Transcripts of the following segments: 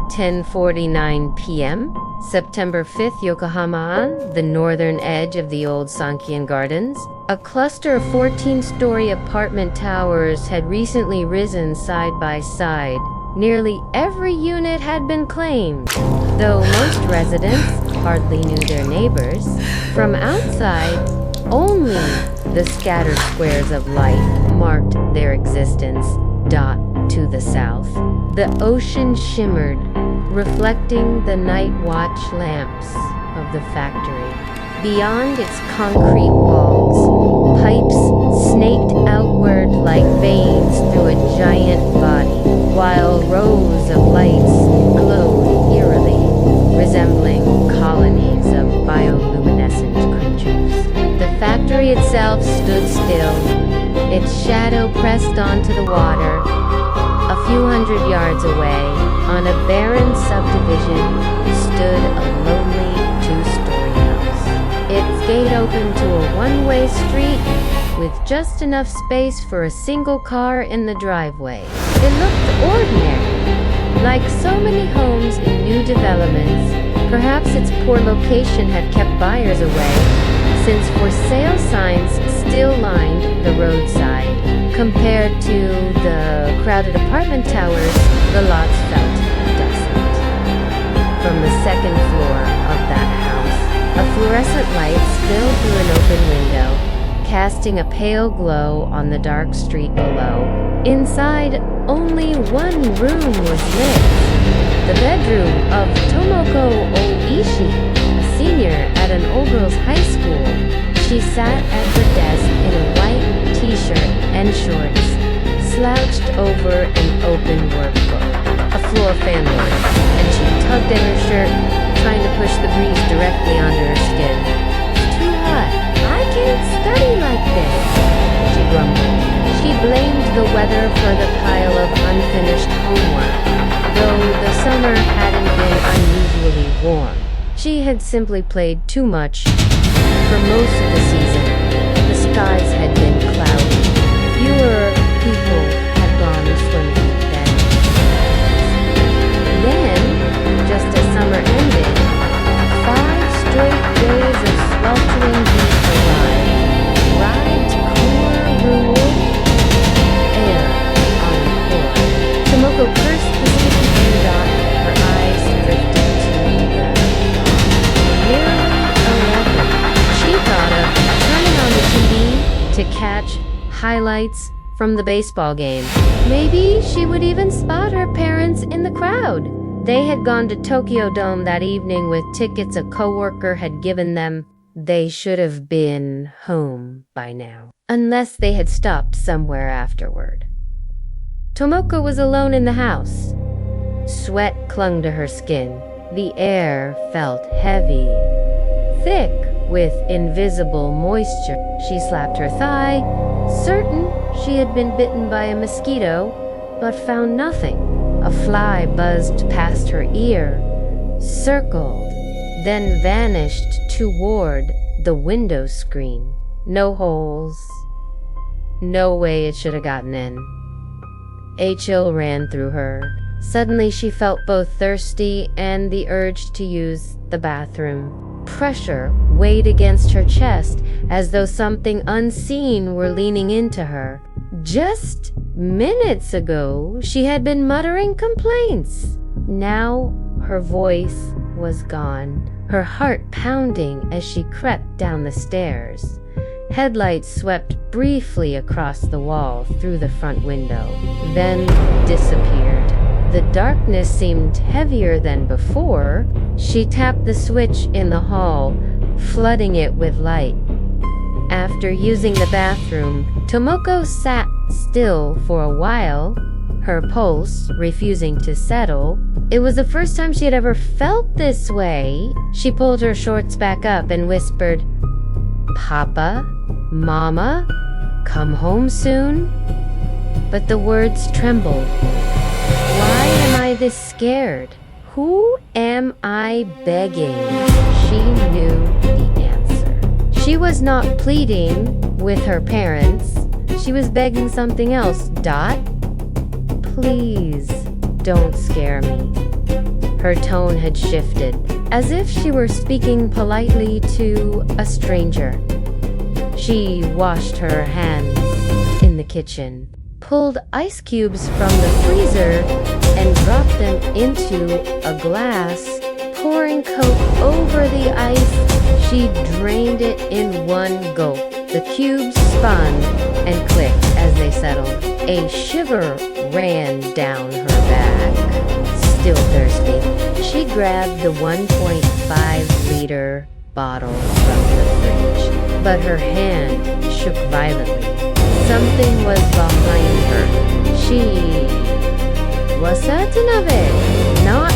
10:49 p.m., September 5th, Yokohama, on the northern edge of the old Sankian Gardens. A cluster of 14-story apartment towers had recently risen side by side. Nearly every unit had been claimed, though most residents hardly knew their neighbors. From outside, only the scattered squares of light marked their existence. To the south, the ocean shimmered, reflecting the night watch lamps of the factory. Beyond its concrete walls, pipes snaked outward like veins through a giant body, while rows of lights glowed eerily, resembling colonies of bioluminescent creatures. The factory itself stood still, its shadow pressed onto the water. A few hundred yards away, on a barren subdivision, stood a lonely two-story house. Its gate opened to a one-way street with just enough space for a single car in the driveway. It looked ordinary, like so many homes in new developments. Perhaps its poor location had kept buyers away, since for sale signs still lined the roadside. Compared to the crowded apartment towers, the lots felt desolate. From the second floor of that house, a fluorescent light spilled through an open window, casting a pale glow on the dark street below. Inside, only one room was lit. The bedroom of Tomoko Oishi, a senior at an all-girls high school. She sat at her desk in a white t-shirt and shorts, slouched over an open workbook. A floor fan worked, and she tugged at her shirt, trying to push the breeze directly onto her skin. "It's too hot. I can't study like this," she grumbled. She blamed the weather for the pile of unfinished homework, though the summer hadn't been unusually warm. She had simply played too much. For most of the season, the skies had been cloudy. Fewer people had gone swimming then. Then, just as summer ended, 5 straight days of sweltering heat arrived. Right core rule, air on the core. Tomoko cursed the sticky blue dot. Her eyes drifted to the nearly 11. She thought of turning on the TV to catch highlights from the baseball game. Maybe she would even spot her parents in the crowd. They had gone to Tokyo Dome that evening with tickets a coworker had given them. They should have been home by now, unless they had stopped somewhere afterward. Tomoko was alone in the house. Sweat clung to her skin. The air felt heavy, thick with invisible moisture. She slapped her thigh, certain she had been bitten by a mosquito, but found nothing. A fly buzzed past her ear, circled, then vanished toward the window screen. No holes. No way it should have gotten in. A chill ran through her. Suddenly she felt both thirsty and the urge to use the bathroom. Pressure weighed against her chest as though something unseen were leaning into her. Just minutes ago, she had been muttering complaints. Now her voice was gone, her heart pounding as she crept down the stairs. Headlights swept briefly across the wall through the front window, then disappeared. The darkness seemed heavier than before. She tapped the switch in the hall, flooding it with light. After using the bathroom, Tomoko sat still for a while, her pulse refusing to settle. It was the first time she had ever felt this way. She pulled her shorts back up and whispered, "Papa? Mama? Come home soon?" But the words trembled. Why am I this scared? Who am I begging? She knew the answer. She was not pleading with her parents. She was begging something else. Dot, please don't scare me. Her tone had shifted, as if she were speaking politely to a stranger. She washed her hands in the kitchen, pulled ice cubes from the freezer, and dropped them into a glass, pouring Coke over the ice. She drained it in one gulp. The cubes spun and clicked as they settled. A shiver ran down her back. Still thirsty, she grabbed the 1.5-liter bottle from the fridge, but her hand shook violently. Something was behind her. She was certain of it. Not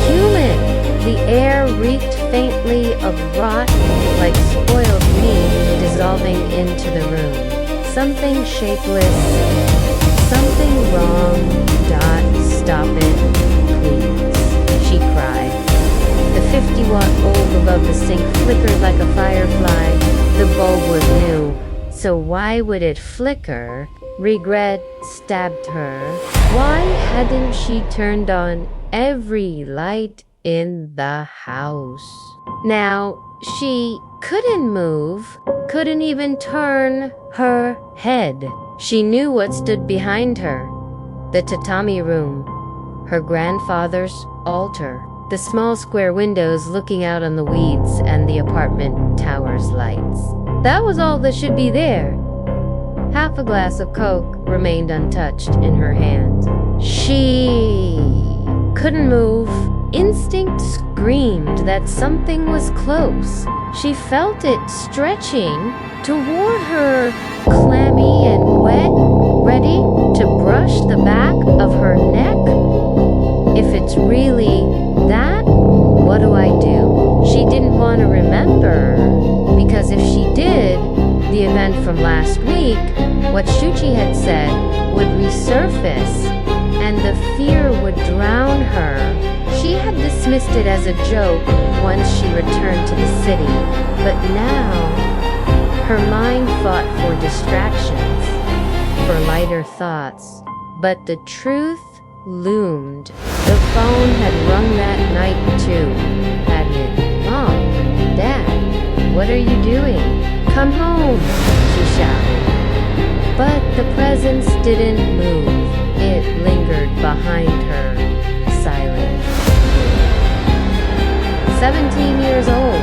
human. The air reeked faintly of rot, like spoiled meat dissolving into the room. Something shapeless. Something wrong. Dot, stop it, please, she cried. The 50-watt bulb above the sink flickered like a firefly. The bulb was new, so why would it flicker? Regret stabbed her. Why hadn't she turned on every light in the house? Now, she couldn't move, couldn't even turn her head. She knew what stood behind her. The tatami room, her grandfather's altar, the small square windows looking out on the weeds and the apartment tower's lights. That was all that should be there. Half a glass of Coke remained untouched in her hand. She couldn't move. Instinct screamed that something was close. She felt it stretching toward her, clammy and wet, ready to brush the back of her neck. If it's really that, what do I do? She didn't want to remember, because if she did, the event from last week, what Shuchi had said, would resurface, and the fear would drown her. She had dismissed it as a joke once she returned to the city, but now her mind fought for distractions, for lighter thoughts. But the truth loomed. The phone had rung that night too, hadn't it? Mom, Dad, what are you doing? Come home, she shouted. But the presence didn't move. It lingered behind her, silent. 17 years old,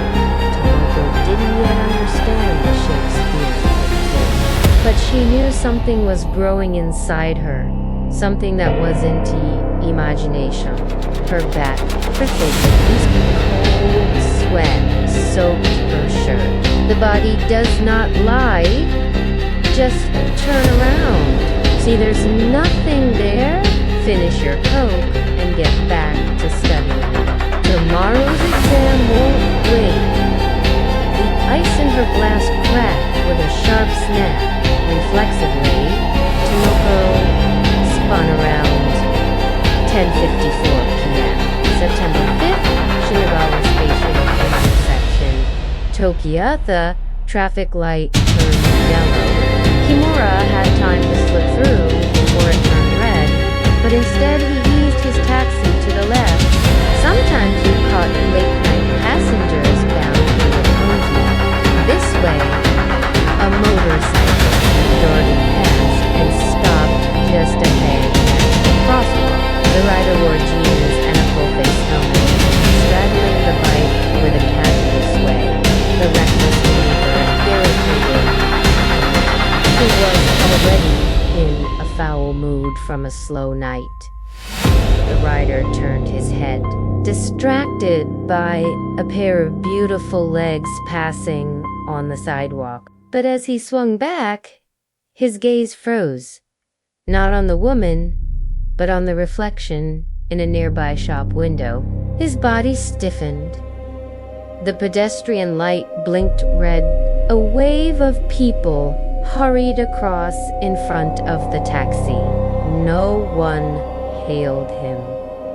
Tomoko didn't yet understand the Shakespeare, but she knew something was growing inside her, something that wasn't imagination. Her back pricked, cold sweat soaked her shirt. The body does not lie, just turn around. See, there's nothing there. Finish your Coke and get back to studying. Tomorrow's exam won't wait. The ice in her glass cracked with a sharp snap. Reflexively, Tomoko spun around. 10:54 p.m. September 5th, Shinagawa Station intersection. Tokiyata traffic light turned yellow. Kimura had time to slip through before it turned red, but instead he eased his taxi to the left. Sometimes you caught late-night passengers bound for the Konji. This way, a motorcycle darted past and stopped just ahead at the crosswalk. The rider wore jeans and a full-face helmet, straddling the bike with a casual sway. The reckless maneuver irritated. He was already in a foul mood from a slow night. The rider turned his head, distracted by a pair of beautiful legs passing on the sidewalk. But as he swung back, his gaze froze, not on the woman, but on the reflection in a nearby shop window. His body stiffened. The pedestrian light blinked red. A wave of people hurried across in front of the taxi. No one hailed him.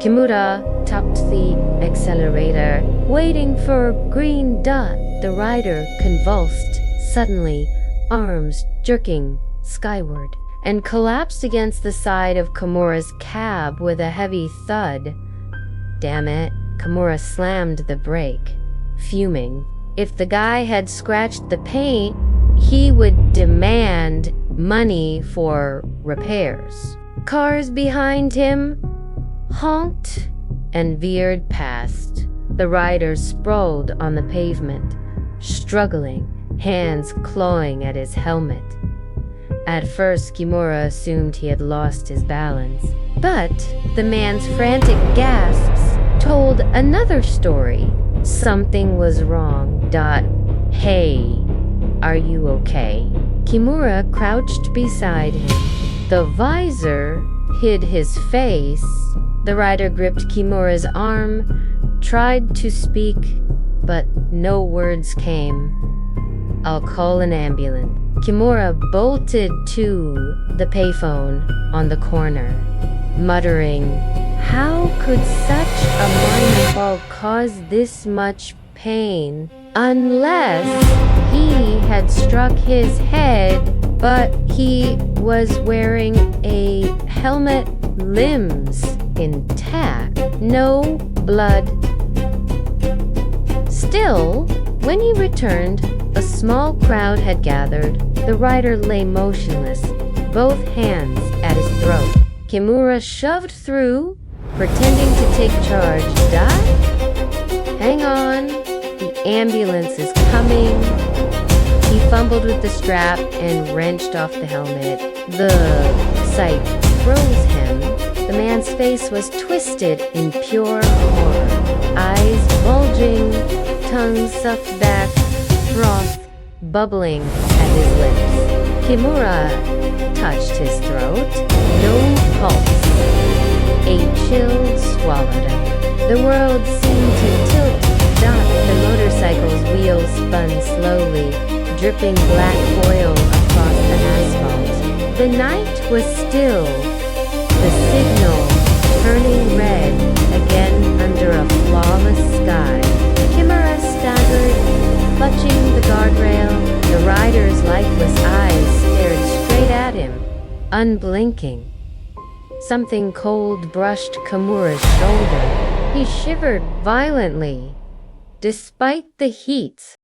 Kimura tapped the accelerator, waiting for a green dot. The rider convulsed suddenly, arms jerking skyward, and collapsed against the side of Kimura's cab with a heavy thud. Damn it. Kimura slammed the brake, fuming. If the guy had scratched the paint, he would demand money for repairs. Cars behind him honked and veered past. The rider sprawled on the pavement, struggling, hands clawing at his helmet. At first, Kimura assumed he had lost his balance, but the man's frantic gasps told another story. Something was wrong. Hey, are you okay? Kimura crouched beside him. The visor hid his face. The rider gripped Kimura's arm, tried to speak, but no words came. I'll call an ambulance. Kimura bolted to the payphone on the corner, muttering, how could such a minor fall cause this much pain? Unless he had struck his head, but he was wearing a helmet, limbs intact, no blood. Still, when he returned, a small crowd had gathered. The rider lay motionless, both hands at his throat. Kimura shoved through, pretending to take charge. Hang on, the ambulance is coming. He fumbled with the strap and wrenched off the helmet. The sight froze him. The man's face was twisted in pure horror. Eyes bulging, tongue sucked back, froth bubbling at his lips. Kimura touched his throat. No pulse. A chill swallowed him. The world seemed to tilt. The motorcycle's wheels spun slowly, dripping black oil across the asphalt. The night was still. The signal turning red again under a flawless sky. Kimura staggered, clutching the guardrail. The rider's lifeless eyes stared straight at him, unblinking. Something cold brushed Kimura's shoulder. He shivered violently. Despite the heat,